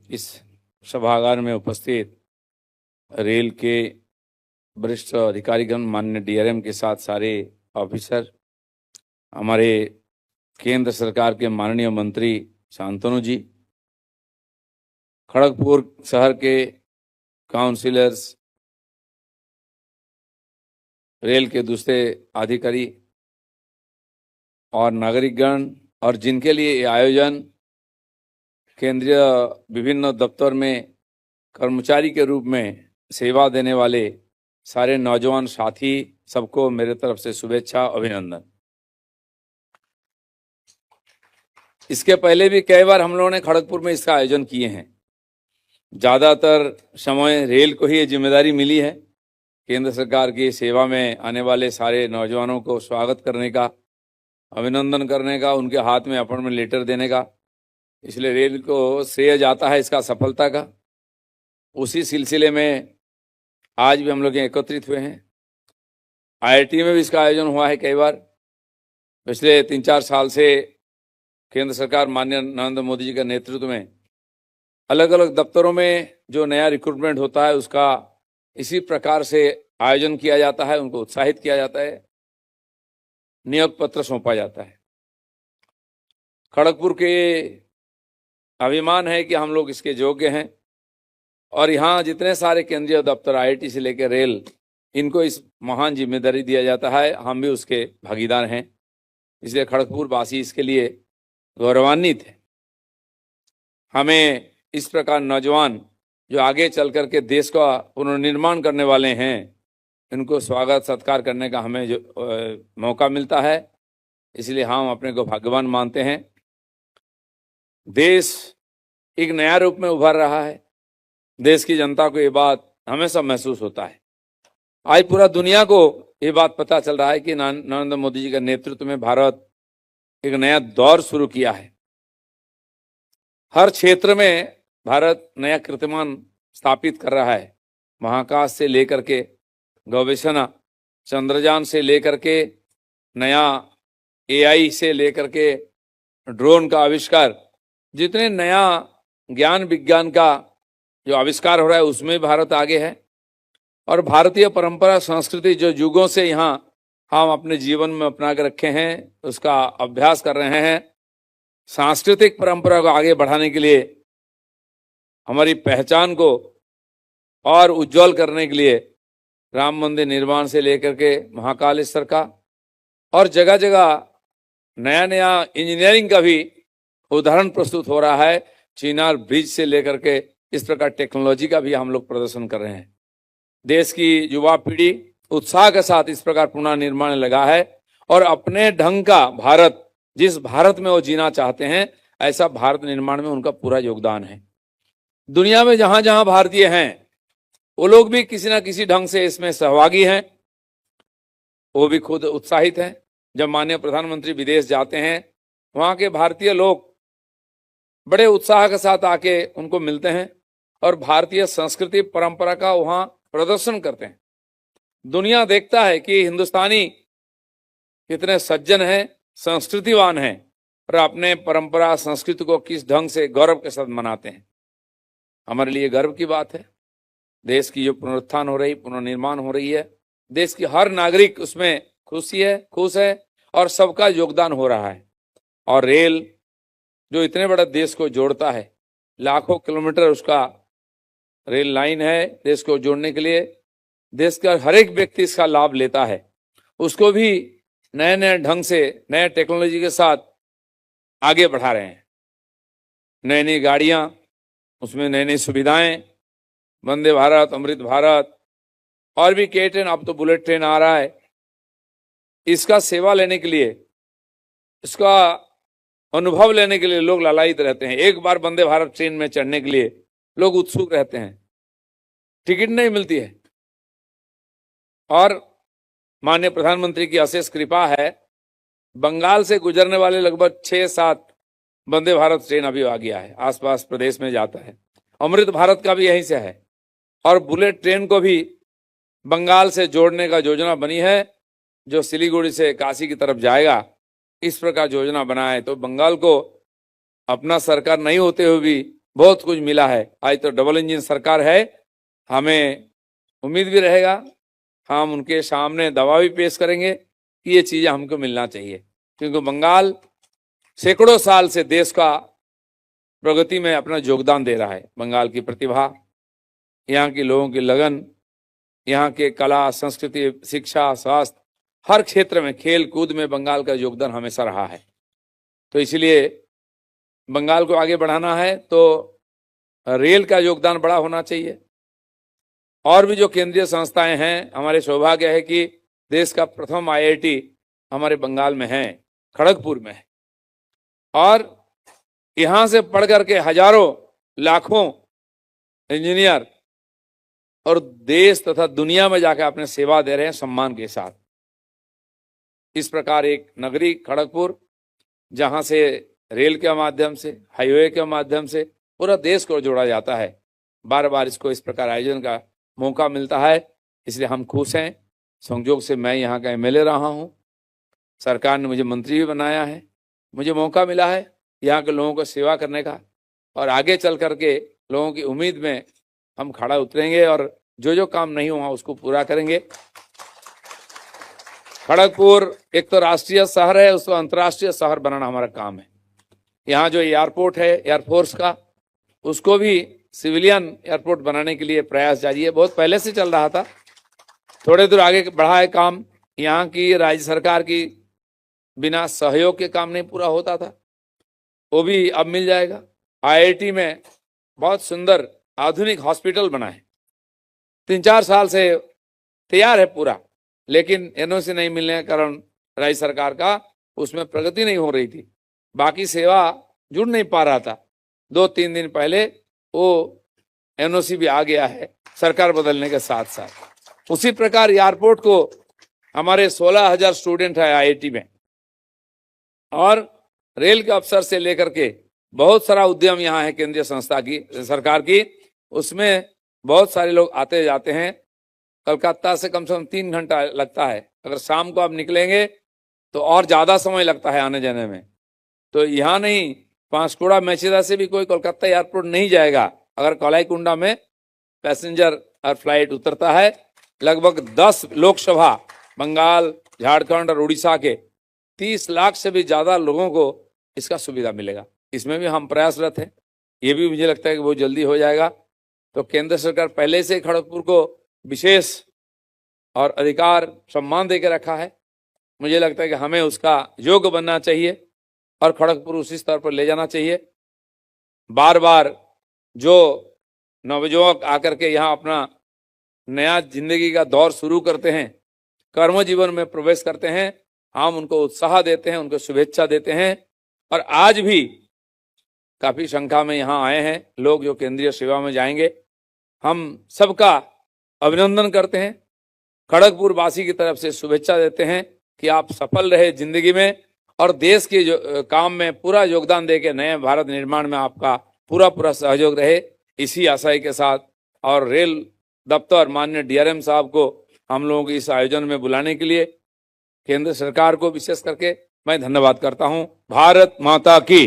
इस सभागार में उपस्थित रेल के वरिष्ठ अधिकारीगण, माननीय डीआरएम के साथ सारे ऑफिसर, हमारे केंद्र सरकार के माननीय मंत्री शांतनु जी, खड़गपुर शहर के काउंसिलर्स, रेल के दूसरे अधिकारी और नागरिकगण, और जिनके लिए ये आयोजन केंद्रीय विभिन्न दफ्तर में कर्मचारी के रूप में सेवा देने वाले सारे नौजवान साथी, सबको मेरे तरफ से शुभेच्छा, अभिनंदन। इसके पहले भी कई बार हम लोगों ने खड़गपुर में इसका आयोजन किए हैं। ज़्यादातर समय रेल को ही ये जिम्मेदारी मिली है, केंद्र सरकार की सेवा में आने वाले सारे नौजवानों को स्वागत करने का, अभिनंदन करने का, उनके हाथ में अपॉइंटमेंट लेटर देने का। इसलिए रेल को श्रेय जाता है इसका सफलता का। उसी सिलसिले में आज भी हम लोग एकत्रित हुए हैं। आईआईटी में भी इसका आयोजन हुआ है कई बार। पिछले 3-4 साल से केंद्र सरकार माननीय नरेंद्र मोदी जी के नेतृत्व में अलग अलग दफ्तरों में जो नया रिक्रूटमेंट होता है उसका इसी प्रकार से आयोजन किया जाता है, उनको उत्साहित किया जाता है, नियोग पत्र सौंपा जाता है। खड़गपुर के अभिमान है कि हम लोग इसके योग्य हैं और यहाँ जितने सारे केंद्रीय दफ्तर आईआईटी से लेकर रेल, इनको इस महान जिम्मेदारी दिया जाता है, हम भी उसके भागीदार हैं। इसलिए खड़गपुर वासी इसके लिए गौरवान्वित है। हमें इस प्रकार नौजवान जो आगे चल कर के देश का पुनर्निर्माण करने वाले हैं, इनको स्वागत सत्कार करने का हमें जो मौका मिलता है, इसलिए हम अपने को भाग्यवान मानते हैं। देश एक नया रूप में उभर रहा है। देश की जनता को ये बात हमेशा महसूस होता है। आज पूरा दुनिया को ये बात पता चल रहा है कि नरेंद्र मोदी जी के नेतृत्व में भारत एक नया दौर शुरू किया है। हर क्षेत्र में भारत नया कीर्तिमान स्थापित कर रहा है। महाकाश से लेकर के गवेषणा, चंद्रयान से लेकर के नया एआई से लेकर के ड्रोन का आविष्कार, जितने नया ज्ञान विज्ञान का जो आविष्कार हो रहा है उसमें भारत आगे है। और भारतीय परंपरा संस्कृति जो युगों से यहाँ हम अपने जीवन में अपना कर रखे हैं, उसका अभ्यास कर रहे हैं। सांस्कृतिक परंपरा को आगे बढ़ाने के लिए, हमारी पहचान को और उज्जवल करने के लिए राम मंदिर निर्माण से लेकर के महाकालेश्वर का, और जगह जगह नया नया इंजीनियरिंग का भी उदाहरण प्रस्तुत हो रहा है। चिनार ब्रिज से लेकर के इस प्रकार टेक्नोलॉजी का भी हम लोग प्रदर्शन कर रहे हैं। देश की युवा पीढ़ी उत्साह के साथ इस प्रकार पुनर्निर्माण लगा है और अपने ढंग का भारत, जिस भारत में वो जीना चाहते हैं, ऐसा भारत निर्माण में उनका पूरा योगदान है। दुनिया में जहां जहां भारतीय हैं, वो लोग भी किसी ना किसी ढंग से इसमें सहभागी हैं। वो भी खुद उत्साहित हैं। जब माननीय प्रधानमंत्री विदेश जाते हैं, वहां के भारतीय लोग बड़े उत्साह के साथ आके उनको मिलते हैं और भारतीय संस्कृति परंपरा का वहां प्रदर्शन करते हैं। दुनिया देखता है कि हिंदुस्तानी कितने सज्जन हैं, संस्कृतिवान हैं और अपने परंपरा संस्कृति को किस ढंग से गौरव के साथ मनाते हैं। हमारे लिए गर्व की बात है। देश की जो पुनरुत्थान हो रही, पुनर्निर्माण हो रही है, देश की हर नागरिक उसमें खुश है और सबका योगदान हो रहा है। और रेल जो इतने बड़े देश को जोड़ता है, लाखों किलोमीटर उसका रेल लाइन है देश को जोड़ने के लिए, देश का हर एक व्यक्ति इसका लाभ लेता है। उसको भी नए नए ढंग से, नए टेक्नोलॉजी के साथ आगे बढ़ा रहे हैं। नई नई गाड़ियां, उसमें नई नई सुविधाएं, वंदे भारत, अमृत भारत और भी कई ट्रेन, अब तो बुलेट ट्रेन आ रहा है। इसका सेवा लेने के लिए, इसका अनुभव लेने के लिए लोग लालायित रहते हैं। एक बार वंदे भारत ट्रेन में चढ़ने के लिए लोग उत्सुक रहते हैं। टिकट नहीं मिलती है और माननीय प्रधानमंत्री की अशेष कृपा है, बंगाल से गुजरने वाले लगभग 6-7 वंदे भारत ट्रेन अभी आ गया है, आसपास प्रदेश में जाता है। अमृत भारत का भी यहीं से है और बुलेट ट्रेन को भी बंगाल से जोड़ने का योजना बनी है, जो सिलीगुड़ी से काशी की तरफ जाएगा। इस प्रकार योजना बनाए तो बंगाल को अपना सरकार नहीं होते हुए भी बहुत कुछ मिला है। आज तो डबल इंजन सरकार है, हमें उम्मीद भी रहेगा, हम उनके सामने दवा भी पेश करेंगे कि ये चीजें हमको मिलना चाहिए, क्योंकि बंगाल सैकड़ों साल से देश का प्रगति में अपना योगदान दे रहा है। बंगाल की प्रतिभा, यहाँ के लोगों की लगन, यहाँ के कला, संस्कृति, शिक्षा, स्वास्थ्य, हर क्षेत्र में, खेल कूद में बंगाल का योगदान हमेशा रहा है। तो इसलिए बंगाल को आगे बढ़ाना है तो रेल का योगदान बड़ा होना चाहिए। और भी जो केंद्रीय संस्थाएं हैं, हमारे सौभाग्य है कि देश का प्रथम IIT हमारे बंगाल में है, खड़गपुर में है, और यहां से पढ़ करके हजारों लाखों इंजीनियर और देश तथा दुनिया में जाकर अपने सेवा दे रहे हैं सम्मान के साथ। इस प्रकार एक नगरी खड़गपुर, जहां से रेल के माध्यम से, हाईवे के माध्यम से पूरा देश को जोड़ा जाता है, बार बार इसको इस प्रकार आयोजन का मौका मिलता है, इसलिए हम खुश हैं। संयोग से मैं यहाँ का MLA रहा हूँ, सरकार ने मुझे मंत्री भी बनाया है, मुझे मौका मिला है यहाँ के लोगों को सेवा करने का, और आगे चल करके लोगों की उम्मीद में हम खड़ा उतरेंगे और जो जो काम नहीं हुआ उसको पूरा करेंगे। खड़गपुर एक तो राष्ट्रीय शहर है, उसको अंतर्राष्ट्रीय शहर बनाना हमारा काम है। यहाँ जो एयरपोर्ट है एयरफोर्स का, उसको भी सिविलियन एयरपोर्ट बनाने के लिए प्रयास जारी है, बहुत पहले से चल रहा था, थोड़े दूर आगे बढ़ा है काम। यहाँ की राज्य सरकार की बिना सहयोग के काम नहीं पूरा होता था, वो भी अब मिल जाएगा। IIT में बहुत सुंदर आधुनिक हॉस्पिटल बना है, 3-4 साल से तैयार है पूरा, लेकिन NOC नहीं मिलने के कारण राज्य सरकार का उसमें प्रगति नहीं हो रही थी, बाकी सेवा जुड़ नहीं पा रहा था। 2-3 दिन पहले वो NOC भी आ गया है सरकार बदलने के साथ साथ। उसी प्रकार एयरपोर्ट को हमारे 16,000 स्टूडेंट है IIT में, और रेल के अफसर से लेकर के बहुत सारा उद्यम यहाँ है केंद्रीय संस्था की, सरकार की, उसमें बहुत सारे लोग आते जाते हैं। कलकत्ता से कम 3 घंटा लगता है, अगर शाम को आप निकलेंगे तो और ज्यादा समय लगता है आने जाने में। तो यहाँ नहीं, पांशकुड़ा मेचेदा से भी कोई कोलकाता एयरपोर्ट नहीं जाएगा अगर कलाईकुंडा में पैसेंजर और फ्लाइट उतरता है। लगभग 10 लोकसभा, बंगाल, झारखंड और उड़ीसा के 30 लाख से भी ज्यादा लोगों को इसका सुविधा मिलेगा। इसमें भी हम प्रयासरत हैं, ये भी मुझे लगता है कि बहुत जल्दी हो जाएगा। तो केंद्र सरकार पहले से खड़गपुर को विशेष और अधिकार सम्मान देकर रखा है, मुझे लगता है कि हमें उसका योग्य बनना चाहिए और खड़गपुर उसी स्तर पर ले जाना चाहिए। बार बार जो नवयुवक आकर के यहाँ अपना नया जिंदगी का दौर शुरू करते हैं, कर्म जीवन में प्रवेश करते हैं, हम उनको उत्साह देते हैं, उनको शुभेच्छा देते हैं। और आज भी काफी संख्या में यहाँ आए हैं लोग जो केंद्रीय सेवा में जाएंगे, हम सबका अभिनंदन करते हैं, खड़गपुर वासी की तरफ से शुभेच्छा देते हैं कि आप सफल रहे जिंदगी में और देश के जो काम में पूरा योगदान देके नए भारत निर्माण में आपका पूरा सहयोग रहे, इसी आशय के साथ। और रेल दफ्तर माननीय DRM साहब को हम लोगों को इस आयोजन में बुलाने के लिए केंद्र सरकार को विशेष करके मैं धन्यवाद करता हूं। भारत माता की।